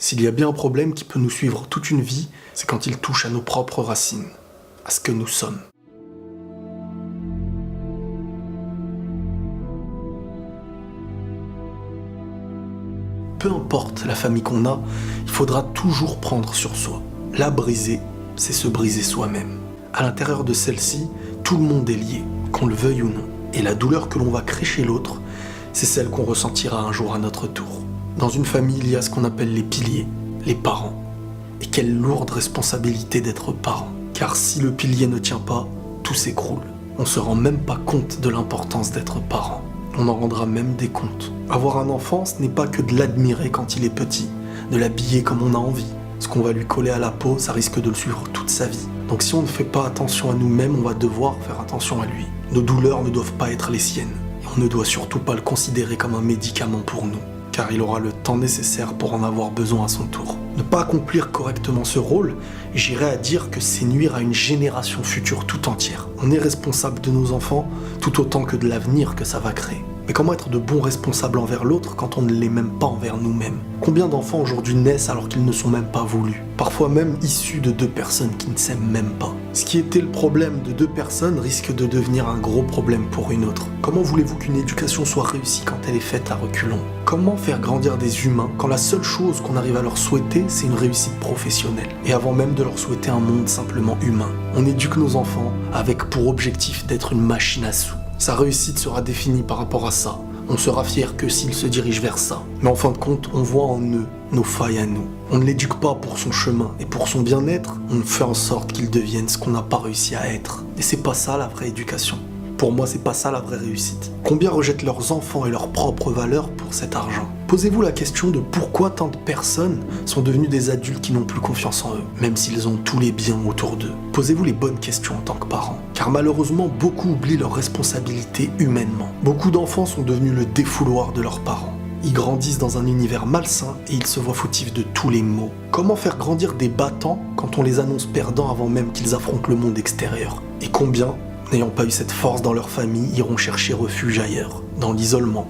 S'il y a bien un problème qui peut nous suivre toute une vie, c'est quand il touche à nos propres racines, à ce que nous sommes. Peu importe la famille qu'on a, il faudra toujours prendre sur soi. La briser, c'est se briser soi-même. À l'intérieur de celle-ci, tout le monde est lié, qu'on le veuille ou non. Et la douleur que l'on va créer chez l'autre, c'est celle qu'on ressentira un jour à notre tour. Dans une famille, il y a ce qu'on appelle les piliers, les parents. Et quelle lourde responsabilité d'être parent. Car si le pilier ne tient pas, tout s'écroule. On ne se rend même pas compte de l'importance d'être parent. On en rendra même des comptes. Avoir un enfant, ce n'est pas que de l'admirer quand il est petit, de l'habiller comme on a envie. Ce qu'on va lui coller à la peau, ça risque de le suivre toute sa vie. Donc si on ne fait pas attention à nous-mêmes, on va devoir faire attention à lui. Nos douleurs ne doivent pas être les siennes. Et on ne doit surtout pas le considérer comme un médicament pour nous, car il aura le temps nécessaire pour en avoir besoin à son tour. Ne pas accomplir correctement ce rôle, j'irais à dire que c'est nuire à une génération future tout entière. On est responsable de nos enfants tout autant que de l'avenir que ça va créer. Mais comment être de bons responsables envers l'autre quand on ne l'est même pas envers nous-mêmes? Combien d'enfants aujourd'hui naissent alors qu'ils ne sont même pas voulus? Parfois même issus de deux personnes qui ne s'aiment même pas. Ce qui était le problème de deux personnes risque de devenir un gros problème pour une autre. Comment voulez-vous qu'une éducation soit réussie quand elle est faite à reculons? Comment faire grandir des humains quand la seule chose qu'on arrive à leur souhaiter, c'est une réussite professionnelle? Et avant même de leur souhaiter un monde simplement humain. On éduque nos enfants avec pour objectif d'être une machine à sous. Sa réussite sera définie par rapport à ça. On sera fier que s'il se dirige vers ça. Mais en fin de compte, on voit en eux nos failles à nous. On ne l'éduque pas pour son chemin et pour son bien-être, on fait en sorte qu'il devienne ce qu'on n'a pas réussi à être. Et c'est pas ça la vraie éducation. Pour moi, c'est pas ça la vraie réussite. Combien rejettent leurs enfants et leurs propres valeurs pour cet argent? Posez-vous la question de pourquoi tant de personnes sont devenues des adultes qui n'ont plus confiance en eux, même s'ils ont tous les biens autour d'eux. Posez-vous les bonnes questions en tant que parents. Car malheureusement, beaucoup oublient leurs responsabilités humainement. Beaucoup d'enfants sont devenus le défouloir de leurs parents. Ils grandissent dans un univers malsain et ils se voient fautifs de tous les maux. Comment faire grandir des battants quand on les annonce perdants avant même qu'ils affrontent le monde extérieur? Et combien, n'ayant pas eu cette force dans leur famille, iront chercher refuge ailleurs, dans l'isolement,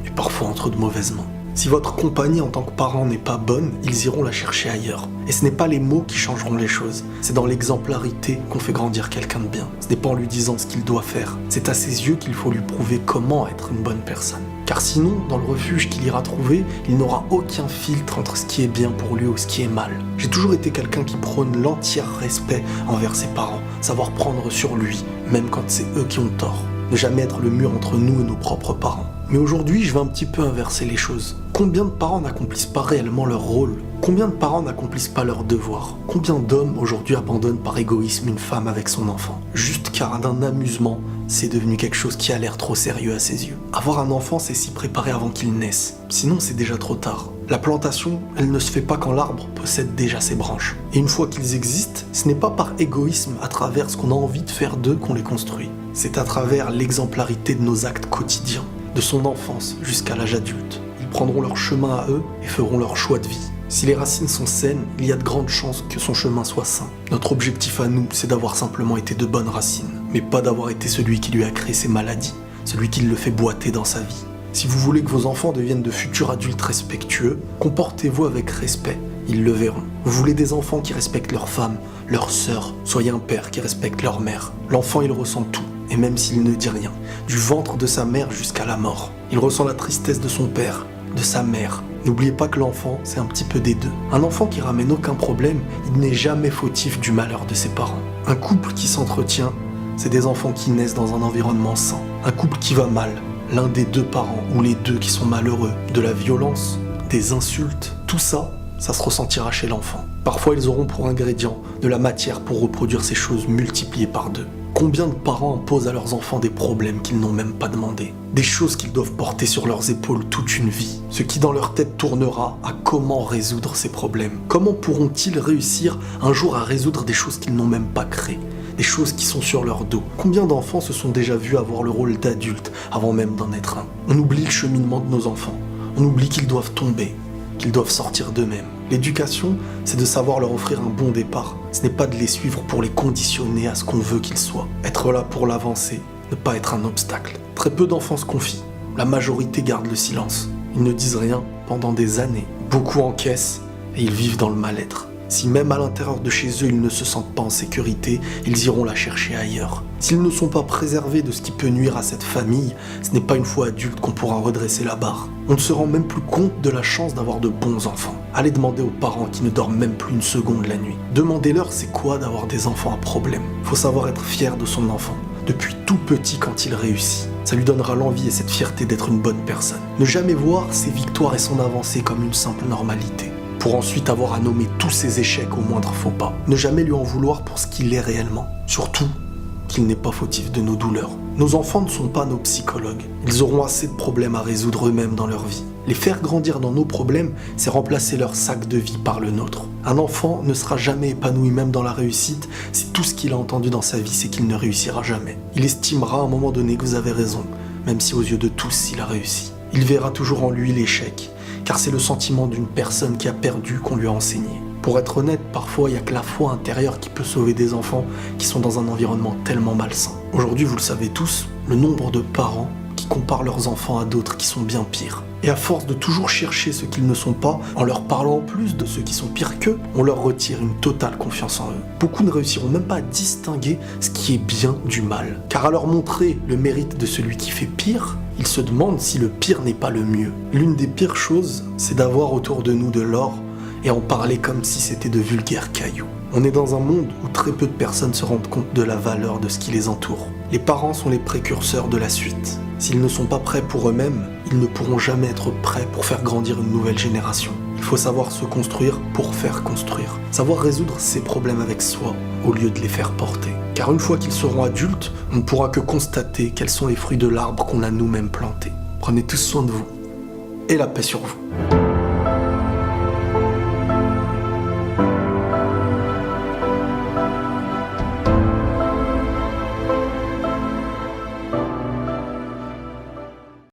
et parfois entre de mauvaises mains. Si votre compagnie en tant que parent n'est pas bonne, ils iront la chercher ailleurs. Et ce n'est pas les mots qui changeront les choses, c'est dans l'exemplarité qu'on fait grandir quelqu'un de bien. Ce n'est pas en lui disant ce qu'il doit faire, c'est à ses yeux qu'il faut lui prouver comment être une bonne personne. Car sinon, dans le refuge qu'il ira trouver, il n'aura aucun filtre entre ce qui est bien pour lui ou ce qui est mal. J'ai toujours été quelqu'un qui prône l'entier respect envers ses parents, savoir prendre sur lui, même quand c'est eux qui ont tort. Ne jamais être le mur entre nous et nos propres parents. Mais aujourd'hui, je vais un petit peu inverser les choses. Combien de parents n'accomplissent pas réellement leur rôle? Combien de parents n'accomplissent pas leur devoir? Combien d'hommes aujourd'hui abandonnent par égoïsme une femme avec son enfant? Juste car d'un amusement, c'est devenu quelque chose qui a l'air trop sérieux à ses yeux. Avoir un enfant, c'est s'y préparer avant qu'il naisse. Sinon, c'est déjà trop tard. La plantation, elle ne se fait pas quand l'arbre possède déjà ses branches. Et une fois qu'ils existent, ce n'est pas par égoïsme à travers ce qu'on a envie de faire d'eux qu'on les construit. C'est à travers l'exemplarité de nos actes quotidiens, de son enfance jusqu'à l'âge adulte. Ils prendront leur chemin à eux et feront leur choix de vie. Si les racines sont saines, il y a de grandes chances que son chemin soit sain. Notre objectif à nous, c'est d'avoir simplement été de bonnes racines, mais pas d'avoir été celui qui lui a créé ses maladies, celui qui le fait boiter dans sa vie. Si vous voulez que vos enfants deviennent de futurs adultes respectueux, comportez-vous avec respect, ils le verront. Vous voulez des enfants qui respectent leur femme, leur sœur, soyez un père qui respecte leur mère. L'enfant, il ressent tout, et même s'il ne dit rien, du ventre de sa mère jusqu'à la mort. Il ressent la tristesse de son père, de sa mère. N'oubliez pas que l'enfant, c'est un petit peu des deux. Un enfant qui ramène aucun problème, il n'est jamais fautif du malheur de ses parents. Un couple qui s'entretient, c'est des enfants qui naissent dans un environnement sain. Un couple qui va mal, l'un des deux parents ou les deux qui sont malheureux, de la violence, des insultes, tout ça, ça se ressentira chez l'enfant. Parfois, ils auront pour ingrédient de la matière pour reproduire ces choses multipliées par deux. Combien de parents imposent à leurs enfants des problèmes qu'ils n'ont même pas demandé? Des choses qu'ils doivent porter sur leurs épaules toute une vie. Ce qui dans leur tête tournera à comment résoudre ces problèmes. Comment pourront-ils réussir un jour à résoudre des choses qu'ils n'ont même pas créées? Des choses qui sont sur leur dos. Combien d'enfants se sont déjà vus avoir le rôle d'adulte avant même d'en être un? On oublie le cheminement de nos enfants. On oublie qu'ils doivent tomber, qu'ils doivent sortir d'eux-mêmes. L'éducation, c'est de savoir leur offrir un bon départ. Ce n'est pas de les suivre pour les conditionner à ce qu'on veut qu'ils soient. Être là pour l'avancer, ne pas être un obstacle. Très peu d'enfants se confient. La majorité garde le silence. Ils ne disent rien pendant des années. Beaucoup encaissent et ils vivent dans le mal-être. Si même à l'intérieur de chez eux ils ne se sentent pas en sécurité, ils iront la chercher ailleurs. S'ils ne sont pas préservés de ce qui peut nuire à cette famille, ce n'est pas une fois adulte qu'on pourra redresser la barre. On ne se rend même plus compte de la chance d'avoir de bons enfants. Allez demander aux parents qui ne dorment même plus une seconde la nuit. Demandez-leur c'est quoi d'avoir des enfants à problème. Faut savoir être fier de son enfant, depuis tout petit quand il réussit. Ça lui donnera l'envie et cette fierté d'être une bonne personne. Ne jamais voir ses victoires et son avancée comme une simple normalité, pour ensuite avoir à nommer tous ses échecs au moindre faux pas. Ne jamais lui en vouloir pour ce qu'il est réellement. Surtout, qu'il n'est pas fautif de nos douleurs. Nos enfants ne sont pas nos psychologues. Ils auront assez de problèmes à résoudre eux-mêmes dans leur vie. Les faire grandir dans nos problèmes, c'est remplacer leur sac de vie par le nôtre. Un enfant ne sera jamais épanoui même dans la réussite si tout ce qu'il a entendu dans sa vie, c'est qu'il ne réussira jamais. Il estimera à un moment donné que vous avez raison, même si aux yeux de tous, il a réussi. Il verra toujours en lui l'échec, car c'est le sentiment d'une personne qui a perdu qu'on lui a enseigné. Pour être honnête, parfois il n'y a que la foi intérieure qui peut sauver des enfants qui sont dans un environnement tellement malsain. Aujourd'hui, vous le savez tous, le nombre de parents qui comparent leurs enfants à d'autres qui sont bien pires. Et à force de toujours chercher ce qu'ils ne sont pas, en leur parlant en plus de ceux qui sont pires qu'eux, on leur retire une totale confiance en eux. Beaucoup ne réussiront même pas à distinguer ce qui est bien du mal. Car à leur montrer le mérite de celui qui fait pire, ils se demandent si le pire n'est pas le mieux. L'une des pires choses, c'est d'avoir autour de nous de l'or et en parler comme si c'était de vulgaires cailloux. On est dans un monde où très peu de personnes se rendent compte de la valeur de ce qui les entoure. Les parents sont les précurseurs de la suite. S'ils ne sont pas prêts pour eux-mêmes, ils ne pourront jamais être prêts pour faire grandir une nouvelle génération. Il faut savoir se construire pour faire construire. Savoir résoudre ses problèmes avec soi, au lieu de les faire porter. Car une fois qu'ils seront adultes, on ne pourra que constater quels sont les fruits de l'arbre qu'on a nous-mêmes planté. Prenez tous soin de vous, et la paix sur vous.